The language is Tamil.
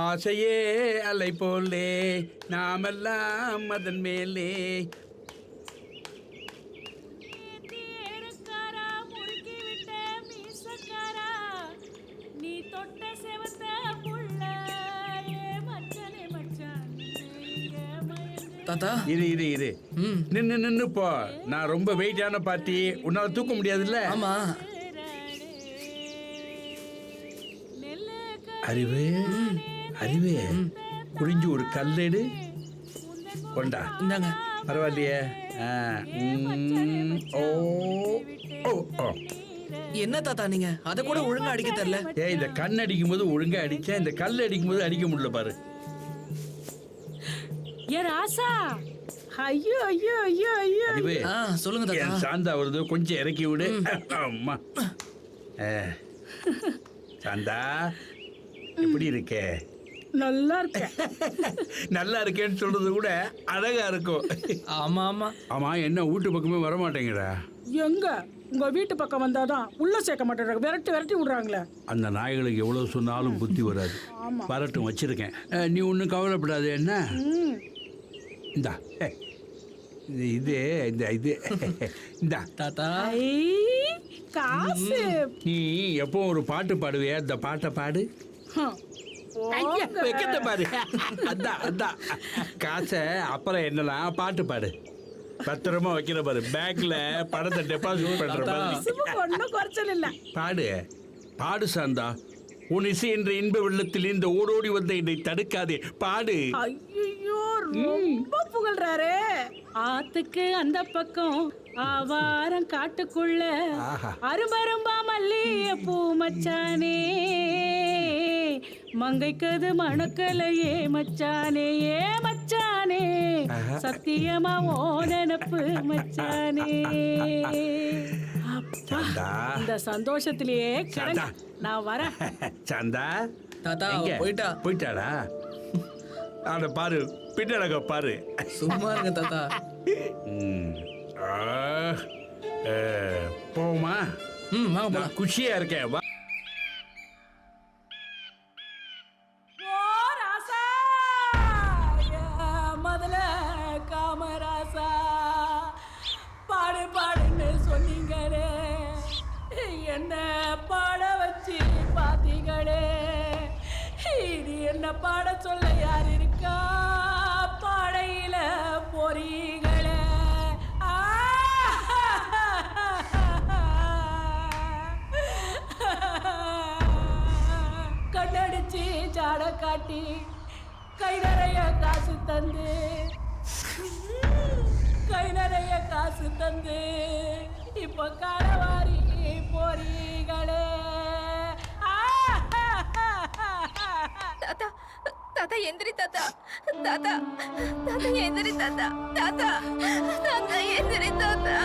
ஆசையே அலை போலே நாமெல்லாம் அதன் மேலே. தாத்தா இரு இரு இரு நின்னு நின்னு போ. நான் ரொம்ப வெயிட்டான பார்ட்டி, உன்னால தூக்க முடியாதுல்ல. ஆமா. அறிவு அறிவு குடிஞ்சு ஒரு கல்லெடு கொண்டா. இந்தாங்க. பரவாயில்லையே. ஓ ஓ ஓ. என்ன தாத்தா நீங்க அத கூட ஒழுங்கா அடிக்க தெரியல. இந்த கண் அடிக்கும் போது ஒழுங்கா அடிச்சேன், இந்த கல் அடிக்கும் போது அடிக்க முடியல பாரு. ஏ ராசா, ஐயோ ஐயோ ஐயோ ஐயோ. அறிவு சொல்லுங்க தாத்தா. என் சாந்தா வருது, கொஞ்சம் இறக்கி விடு. அம்மா. சாந்தா எப்படி இருக்க? நல்லா இருக்க. நல்லா இருக்கேன்னு சொல்றது கூட அழகா இருக்கும். ஆமா ஆமா. ஆமா, என்ன வீட்டு பக்கமே வர மாட்டேங்கிறா? எங்க உங்க வீட்டு பக்கம் வந்தாதான் உள்ள சேர்க்க மாட்டேறாங்க, விரட்டி விரட்டி விடுறாங்களே. அந்த நாய்களுக்கு எவ்வளவு சொன்னாலும் புத்தி வராது. வரட்டும், வச்சிருக்கேன். நீ ஒன்றும் கவலைப்படாது. என்ன இந்தா இது இந்த இது இந்தா தாத்தா. காசு. நீ எப்போ ஒரு பாட்டு பாடுவியா? இந்த பாட்டை பாடு. வைக்கத்த பாரு. அதான் அதான் காசை அப்புறம் என்னலாம் பாட்டு பாடு. பத்திரமா வைக்கிற பாரு, பேக்ல பணத்தை டெபாசிட் பண்ற பாரு. ஒன்னும் குறைச்சல் இல்ல. பாடு பாடு சாந்தா. உன் இசை என்ற இன்ப வெள்ளத்தில் இந்த ஓடோடி வந்த என்னை தடுக்காதே. பாடு. ஐயோ, ரொம்ப புகழ்றாரே. ஆத்துக்கு அந்த பக்கம் ஆவாரம் காட்டுக்குள்ள அரும்பரும்பா மல்லிய பூ மச்சானே, மங்கைக்கது மணக்கலையே மச்சானே, ஏ மச்சானே, சத்தியமா ஓ நினப்பு மச்சானே. இந்த சந்தோஷத்திலேயே நான் வரேன். சாந்தா தாத்தா போயிட்டாடா? அவனை பாரு, பின்னழக பாரு. சும்மா இருங்க தாத்தா. போமா. குஷியா இருக்கேன். வா. முதல்ல காமராசா பாடு பாடுன்னு சொன்னீங்களே, என்ன பாட வச்சு பாத்தீங்களே, இது என்ன பாட சொல்ல யார் இருக்கா? பாடையில பொறிகளே. கண்ணடிச்சு ஜாட காட்டி கை நிறைய காசு தந்து, கை நிறைய காசு தந்து இப்ப காலவாரி பொறிகளே. தாத்தா தாத்தா எந்திரி தாத்தா. தாத்தா தாத்தா எந்திரி தாத்தா. தாத்தா தாத்தா எந்திரி தாத்தா.